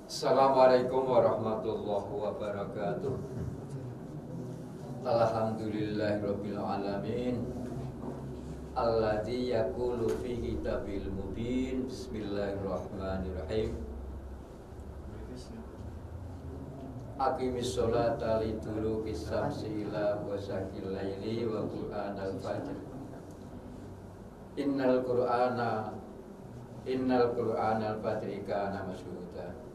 Assalamualaikum warahmatullahi wabarakatuh. Alhamdulillahirabbil alamin. Alladzi yaqulu fi kitabil mubin. Bismillahirrahmanirrahim. Aqimis sholata liduluki syamsi ila ghasaqil laili wa qur'anal fajr. Innal qur'anal fajri kana masyhuda.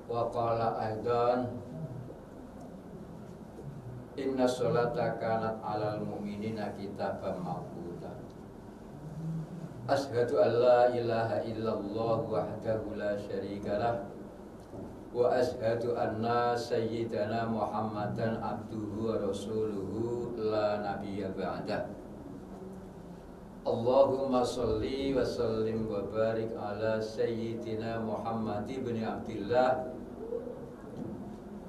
Wa qala aidan inna sholata kanat 'alal mu'minina kitaban mawquta. Asyhadu an la ilaha illallah wahdahu la syarikalah wa asyhadu anna sayyidana Muhammadan abduhu wa rasuluhu la nabiyya ba'dah. Allahumma sholli wa sallim wa barik ala sayyidina Muhammad ibn Abdillah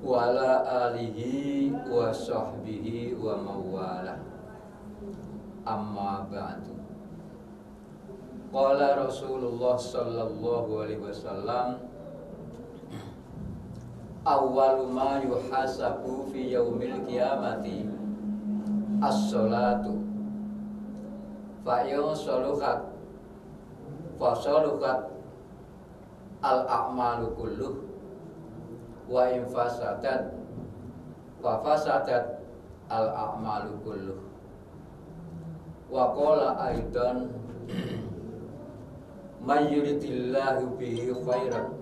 wa ala alihi wa sahbihi wa mawalah. Amma ba'du. Qala Rasulullah sallallahu alaihi wasallam, awwalu ma yuhasabu fi yaumil qiyamati as-sholatu fa'in solukat al-a'malu kulluh wa in fasadat fa fasadat al-a'malu kulluh. Wa qala aidan may yuridillahu bihi khairan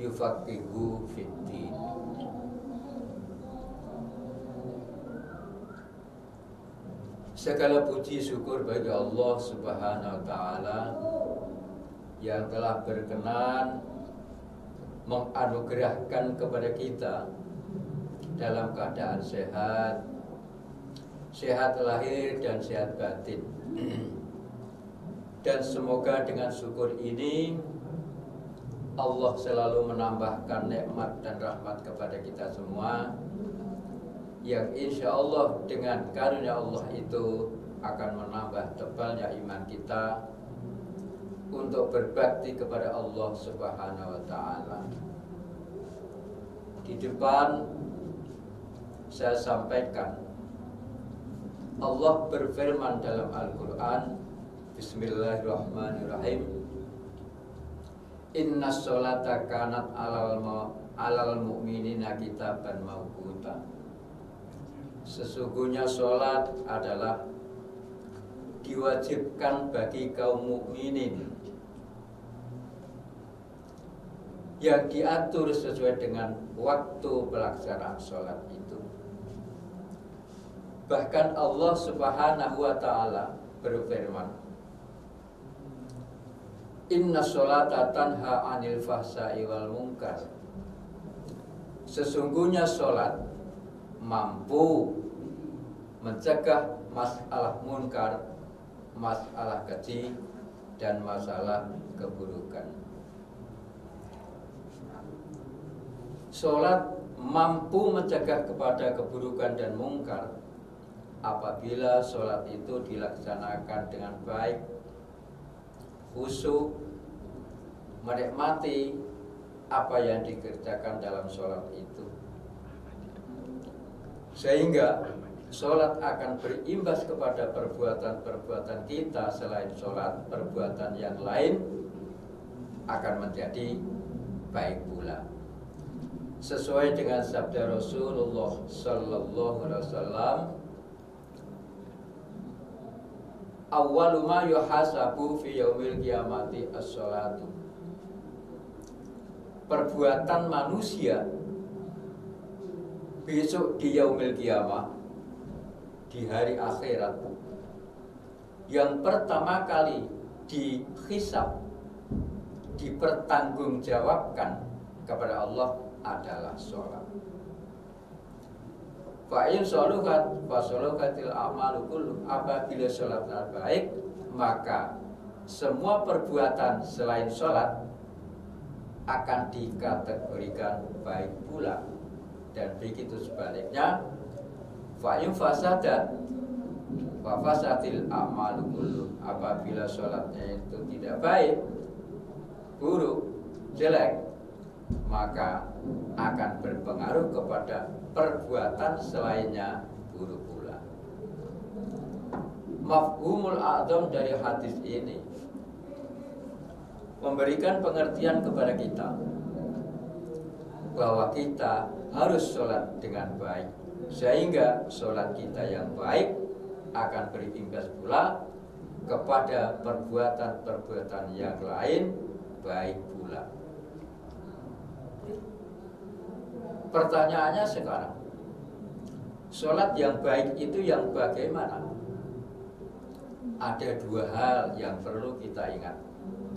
yufaqihu fid-din. Segala puji syukur bagi Allah Subhanahu wa taala yang telah berkenan menganugerahkan kepada kita dalam keadaan sehat, sehat lahir dan sehat batin. Dan semoga dengan syukur ini Allah selalu menambahkan nikmat dan rahmat kepada kita semua, yang insya Allah dengan karunia Allah itu akan menambah tebalnya iman kita untuk berbakti kepada Allah Subhanahu wa taala. Di depan saya sampaikan, Allah berfirman dalam Al-Quran, Bismillahirrahmanirrahim, inna sholata kanat alal mu'minina kitaban mawquta. Sesungguhnya sholat adalah diwajibkan bagi kaum mukminin, yang diatur sesuai dengan waktu pelaksanaan sholat itu. Bahkan Allah Subhanahu wa ta'ala berfirman, inna sholata tanha 'anil fahsya'i wal munkar. Sesungguhnya sholat mampu mencegah masalah munkar, masalah keji, dan masalah keburukan. Sholat mampu mencegah kepada keburukan dan munkar apabila sholat itu dilaksanakan dengan baik, khusyuk, menikmati apa yang dikerjakan dalam sholat itu, sehingga sholat akan berimbas kepada perbuatan-perbuatan kita. Selain sholat, perbuatan yang lain akan menjadi baik pula, sesuai dengan sabda Rasulullah sallallahu alaihi wasallam, awwalu ma yuhasabu fi yaumil qiyamati as-sholatu. Perbuatan manusia besok di yaumil qiyamah, di hari akhirat, yang pertama kali dihisab, dipertanggungjawabkan kepada Allah adalah sholat. Fa'in sholukat fasolukatil a'malu kulluh. Apabila sholat baik, maka semua perbuatan selain sholat akan dikategorikan baik pula. Dan begitu sebaliknya, fa'in fasadat fa fasadil a'malu kulluh. Apabila sholatnya itu tidak baik, buruk, jelek, maka akan berpengaruh kepada perbuatan selainnya buruk pula. Mafhumul a'zam dari hadis ini memberikan pengertian kepada kita bahwa kita harus sholat dengan baik, sehingga sholat kita yang baik akan berimbas pula kepada perbuatan-perbuatan yang lain baik pula. Pertanyaannya sekarang, sholat yang baik itu yang bagaimana? Ada dua hal yang perlu kita ingat.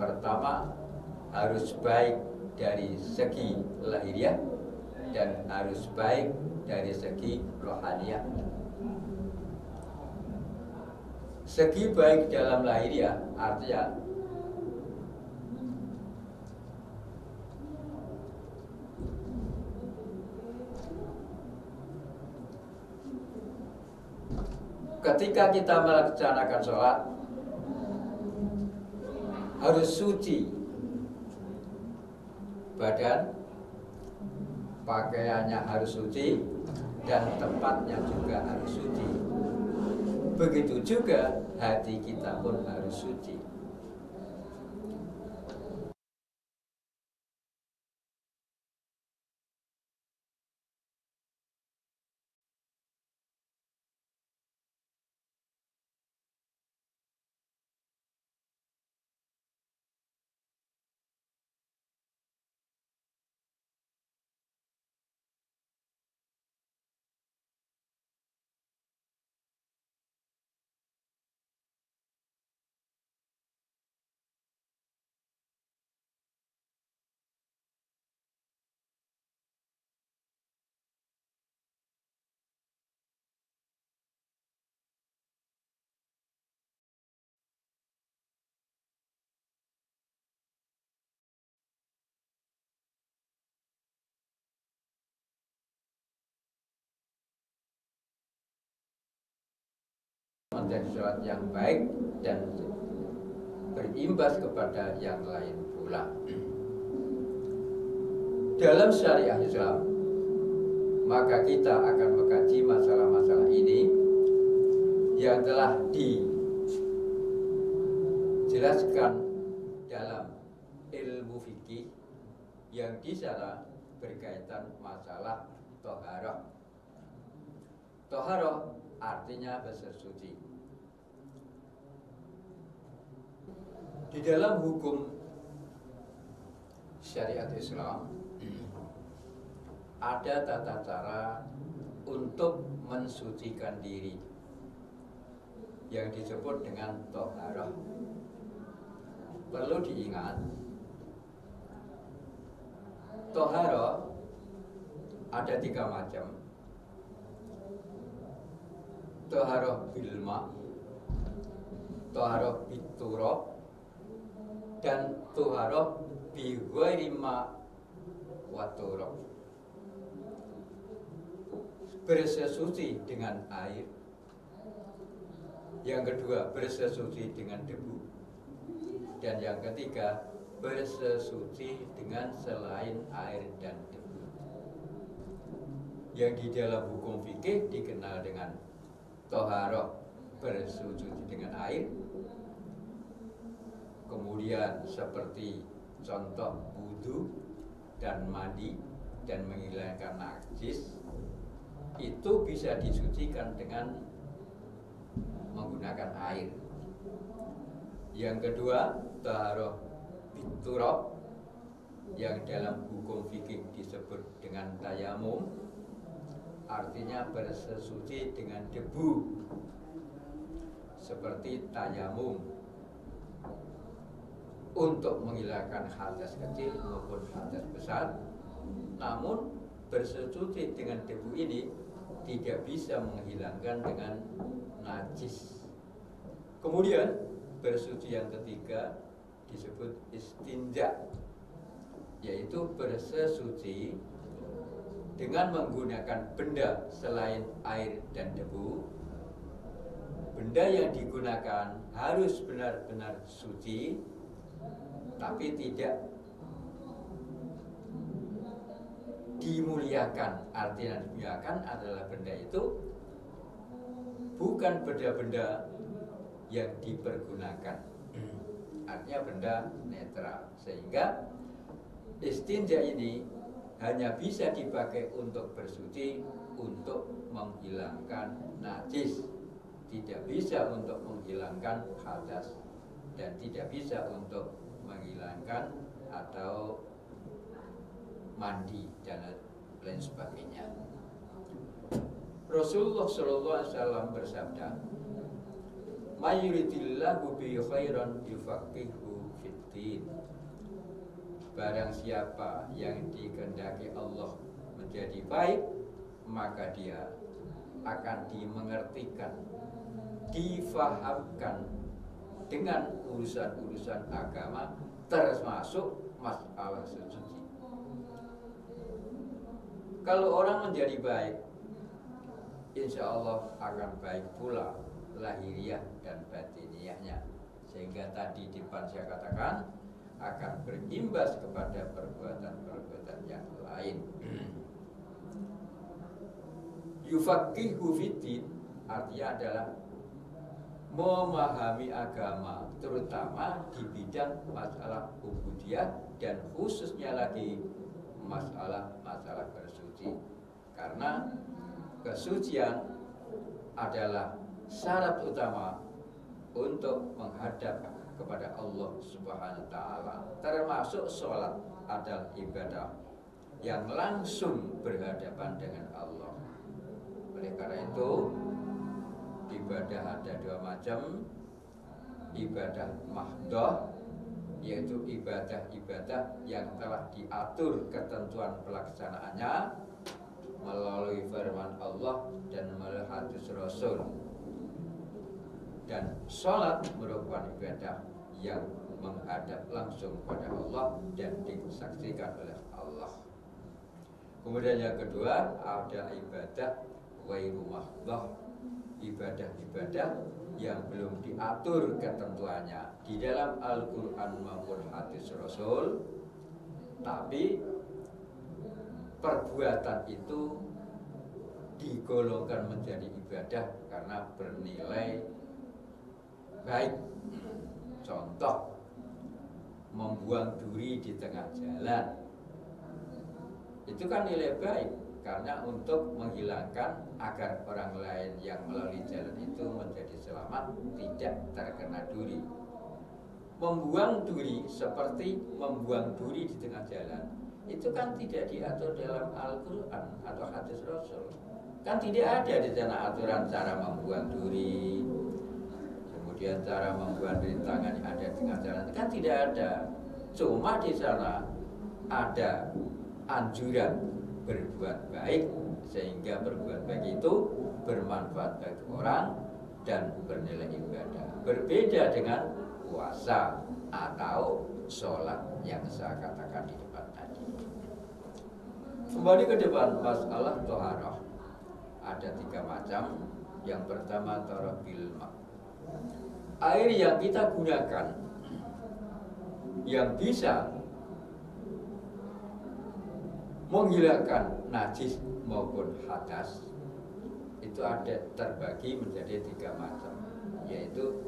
Pertama, harus baik dari segi lahiriah dan harus baik dari segi rohaniah. Segi baik dalam lahiriah artinya ketika kita melaksanakan sholat harus suci badan, pakaiannya harus suci, dan tempatnya juga harus suci. Begitu juga hati kita pun harus suci. Menjadi sholat yang baik dan berimbas kepada yang lain pula. Dalam syariah Islam, maka kita akan mengkaji masalah-masalah ini yang telah dijelaskan dalam ilmu fikih yang di sana berkaitan masalah toharoh. Toharoh artinya bersuci. Di dalam hukum syariat Islam ada tata cara untuk mensucikan diri yang disebut dengan toharoh. Perlu diingat, toharoh ada 3 macam. Toharoh bilma, toharoh biturab, dan toharoh bighairi ma wa turab. Bersesuci dengan air. Yang kedua, bersesuci dengan debu. Dan yang ketiga, bersesuci dengan selain air dan debu. Yang di dalam hukum fikih dikenal dengan toharoh bersuci dengan air. Kemudian seperti contoh wudu dan mandi dan menghilangkan najis, itu bisa disucikan dengan menggunakan air. Yang kedua, taharah biturab, yang dalam hukum fikih disebut dengan tayamum, artinya bersesuci dengan debu, seperti tayamum untuk menghilangkan hadas kecil maupun hadas besar. Namun bersesuci dengan debu ini tidak bisa menghilangkan dengan najis. Kemudian bersuci yang ketiga disebut istinja, yaitu bersesuci dengan menggunakan benda selain air dan debu. Benda yang digunakan harus benar-benar suci, tapi tidak dimuliakan. Artinya dimuliakan adalah benda itu bukan benda-benda yang dipergunakan, artinya benda netral. Sehingga istinja ini hanya bisa dipakai untuk bersuci, untuk menghilangkan najis, tidak bisa untuk menghilangkan hadas, dan tidak bisa untuk menghilangkan atau mandi dan lain sebagainya. Rasulullah SAW bersabda, "Mayuridillahu bi khairan yufaqihu fiddin." Barang siapa yang dikehendaki Allah menjadi baik, maka dia akan dimengertikan, difahamkan dengan urusan-urusan agama, termasuk masalah suci. Kalau orang menjadi baik, insya Allah akan baik pula lahiriah dan batiniahnya. Sehingga tadi di depan saya katakan akan berimbas kepada perbuatan-perbuatan yang lain. Yufaqihu fiddin artinya adalah memahami agama, terutama di bidang masalah ubudiyah dan khususnya lagi masalah bersuci. Karena kesucian adalah syarat utama untuk menghadap kepada Allah Subhanahu wa taala. Termasuk sholat adalah ibadah yang langsung berhadapan dengan Allah. Oleh karena itu, ibadah ada dua macam. Ibadah mahdoh, yaitu ibadah-ibadah yang telah diatur ketentuan pelaksanaannya melalui firman Allah dan melalui hadis Rasul. Dan sholat merupakan ibadah yang menghadap langsung pada Allah dan disaksikan oleh Allah. Kemudian yang kedua ada ibadah ghairu mahdoh, ibadah-ibadah yang belum diatur ketentuannya di dalam Al-Quran maupun hadis Rasul, tapi perbuatan itu digolongkan menjadi ibadah karena bernilai baik. Contoh, membuang duri di tengah jalan, itu kan nilai baik karena untuk menghilangkan agar orang lain yang melalui jalan itu menjadi selamat, tidak terkena duri. Membuang duri seperti membuang duri di tengah jalan, itu kan tidak diatur dalam Al-Quran atau hadis Rasul. Kan tidak ada di sana aturan cara membuang duri, kemudian cara membuang rintangan yang ada di tengah jalan, kan tidak ada. Cuma di sana ada anjuran berbuat baik, sehingga berbuat baik itu bermanfaat bagi orang dan bernilai ibadah. Berbeda dengan puasa atau sholat yang saya katakan di depan tadi. Kembali ke depan, masalah toharah ada 3 macam. Yang pertama toharah bil ma', air yang kita gunakan yang bisa menghilangkan najis maupun hadas, itu ada terbagi menjadi 3 macam, yaitu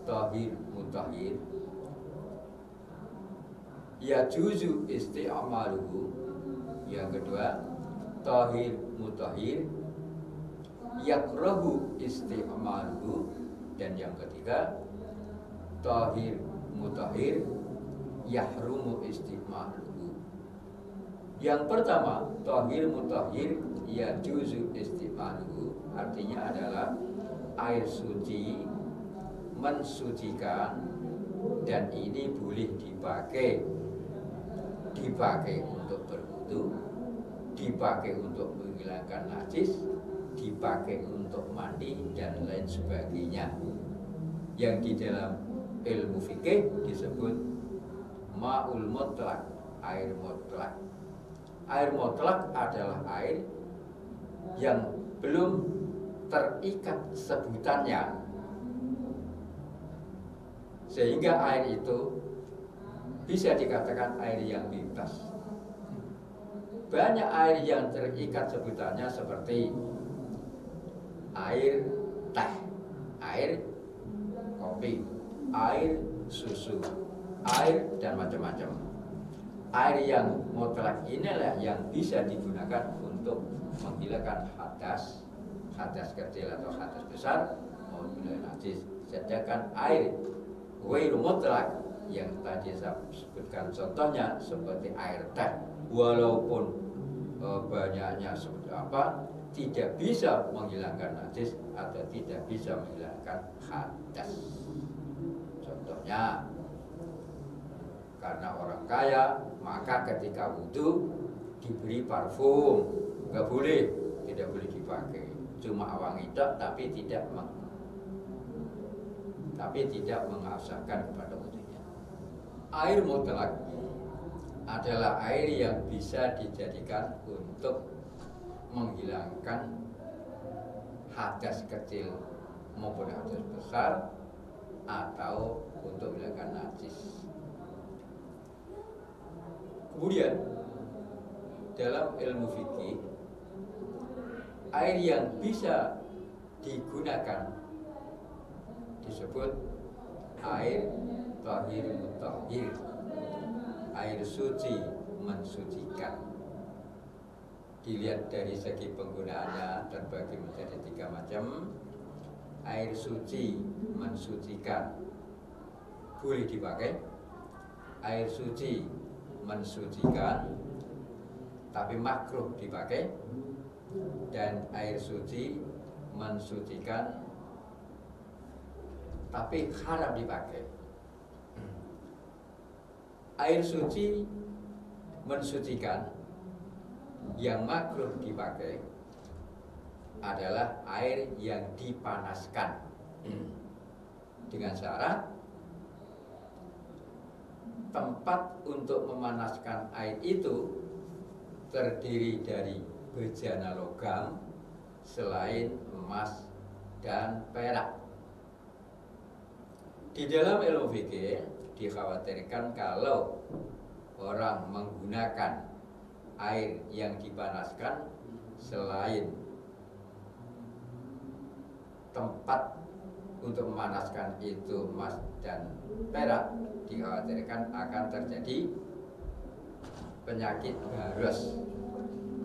tahir mutahhir, yajuzu isti'maluhu. Yang kedua, tahir mutahhir, yakrahu isti'maluhu. Dan yang ketiga, tahir mutahhir, yahrumu isti'maluhu. Yang pertama, tahir mutahhir, yajuzu isti'maluhu, artinya adalah air suci, mensucikan, dan ini boleh dipakai untuk berwudu, dipakai untuk menghilangkan najis, dipakai untuk mandi dan lain sebagainya, yang di dalam ilmu fikih disebut ma'ul mutlak, air mutlak. Air mutlak adalah air yang belum terikat sebutannya, sehingga air itu bisa dikatakan air yang bebas. banyak air yang terikat sebutannya seperti air teh, air kopi, air susu, air dan macam-macam. Air yang mutlak inilah yang bisa digunakan untuk menghilangkan hadas kecil atau hadas besar maupun najis. Sedangkan air ghairu mutlak yang tadi saya sebutkan contohnya seperti air teh, walaupun banyaknya seperti apa, tidak bisa menghilangkan najis atau tidak bisa menghilangkan hadas. Contohnya, karena orang kaya maka ketika wudhu diberi parfum, nggak boleh, tidak boleh dipakai, cuma wangi tok tapi tidak mengasahkan kepada wudhunya. Air mutlak adalah air yang bisa dijadikan untuk menghilangkan hadas kecil maupun hadas besar atau untuk menghilangkan najis. Kemudian dalam ilmu fikih, air yang bisa digunakan disebut air tahir mutahhir, air suci mensucikan. Dilihat dari segi penggunaannya terbagi menjadi 3 macam. Air suci mensucikan boleh dipakai, air suci mensucikan tapi makruh dipakai, dan air suci mensucikan tapi haram dipakai. Air suci mensucikan yang makruh dipakai adalah air yang dipanaskan dengan syarat tempat untuk memanaskan air itu terdiri dari bejana logam selain emas dan perak. Di dalam ilmu fikih dikhawatirkan kalau orang menggunakan air yang dipanaskan selain tempat untuk memanaskan itu emas dan perak, dikhawatirkan akan terjadi penyakit baros.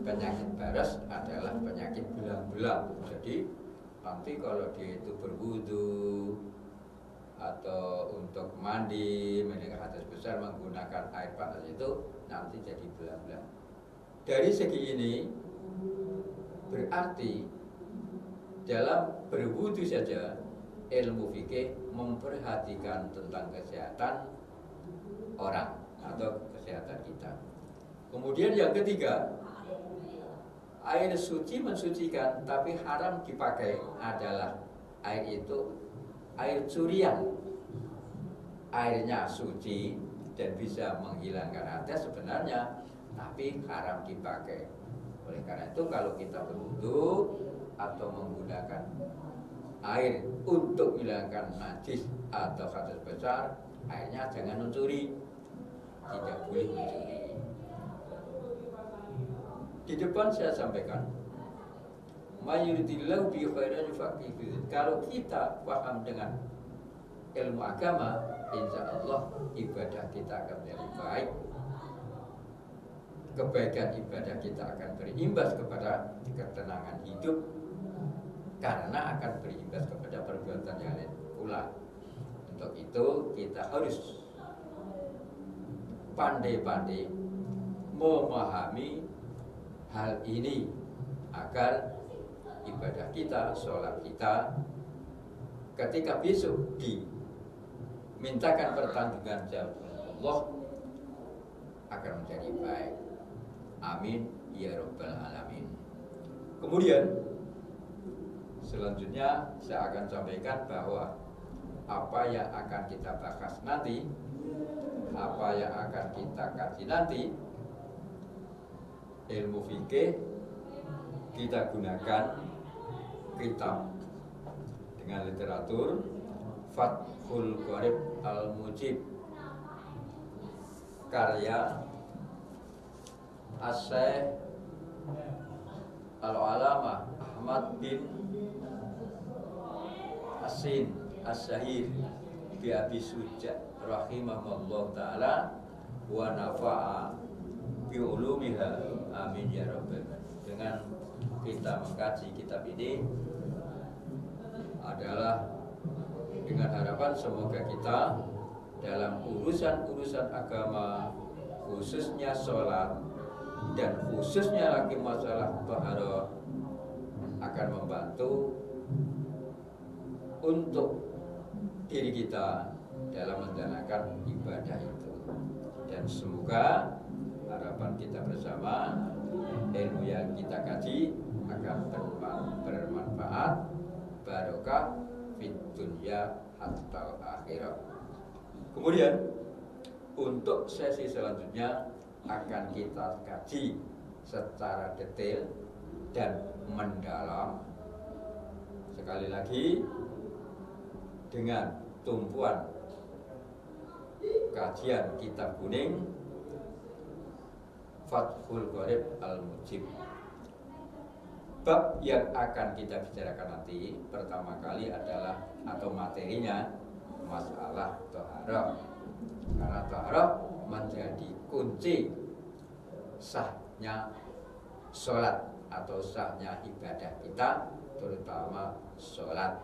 Penyakit baros adalah penyakit belang-belang. Jadi nanti kalau dia itu berwudu atau untuk mandi, meninggalkan hadas besar menggunakan air panas itu nanti jadi belang-belang. Dari segi ini berarti dalam berwudu saja ilmu fikih memperhatikan tentang kesehatan orang atau kesehatan kita. Kemudian yang ketiga, air suci mensucikan tapi haram dipakai adalah air itu air curian. Airnya suci dan bisa menghilangkan hadas sebenarnya, tapi haram dipakai. Oleh karena itu kalau kita berwudu atau menggunakan air untuk menghilangkan najis atau hadas besar, airnya jangan mencuri, tidak boleh mencuri. Di depan saya sampaikan, mayuridillahu bi khairan yufaqihu. Kalau kita paham dengan ilmu agama, insya Allah ibadah kita akan menjadi baik. Kebaikan ibadah kita akan berimbas kepada ketenangan hidup, karena akan berimbas kepada perbuatan yang lain pula. Untuk itu kita harus pandai-pandai memahami hal ini agar ibadah kita, sholat kita ketika besok dimintakan pertanggungan jawab Allah akan menjadi baik. Amin ya rabbal alamin. Kemudian selanjutnya saya akan sampaikan bahwa apa yang akan kita bahas nanti, apa yang akan kita kaji nanti, ilmu fikih kita gunakan kitab dengan literatur Fathul Qorib Al-Mujib karya As-Syaikh Al-Alamah Ahmad bin Asin As-Syahir bi Abi Suja rahimahullah taala wa nafa'a bi ulumiha amin ya rabbal alamin. Dengan kita mengkaji kitab ini adalah dengan harapan semoga kita dalam urusan-urusan agama, khususnya sholat dan khususnya lagi masalah taharah, akan membantu untuk diri kita dalam menjalankan ibadah itu. Dan semoga harapan kita bersama, ilmu yang kita kaji akan bermanfaat, barokah fid dunya hatta akhirah. Kemudian untuk sesi selanjutnya akan kita kaji secara detail dan mendalam, sekali lagi dengan tumpuan kajian kitab kuning Fathul Qorib Al-Mujib. Bab yang akan kita bicarakan nanti pertama kali adalah atau materinya masalah taharah. Karena taharah menjadi kunci sahnya sholat atau sahnya ibadah kita, terutama sholat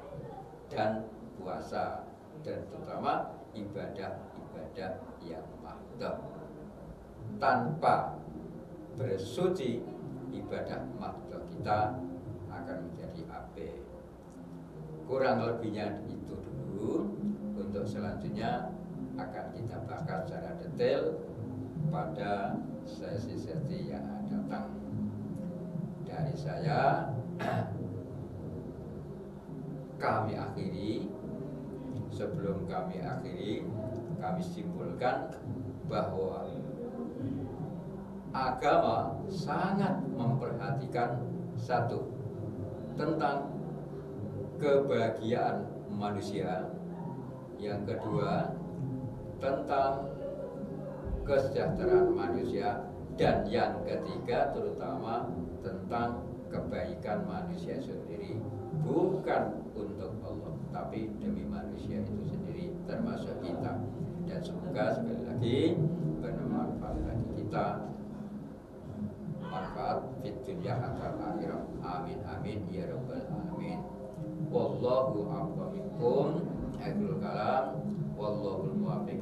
dan puasa, dan terutama ibadah-ibadah yang mahdoh. Tanpa bersuci, ibadah mahdoh kita akan menjadi ape. Kurang lebihnya itu dulu. Untuk selanjutnya akan kita bahas secara detail pada sesi-sesi yang akan datang. Dari saya kami akhiri. Sebelum kami akhiri, kami simpulkan bahwa agama sangat memperhatikan satu, tentang kebahagiaan manusia. Yang kedua, tentang kesejahteraan manusia. Dan yang ketiga, terutama tentang kebaikan manusia sendiri, bukan untuk Allah, tapi demi manusia itu sendiri, termasuk kita. Dan semoga sekali lagi bermanfaat bagi kita, manfaat fid dunya hatta akhirah. Amin amin ya rabbal alamin. Wallahu a'lam bishawab. Akhirul kalam, wallahul muwaffiq.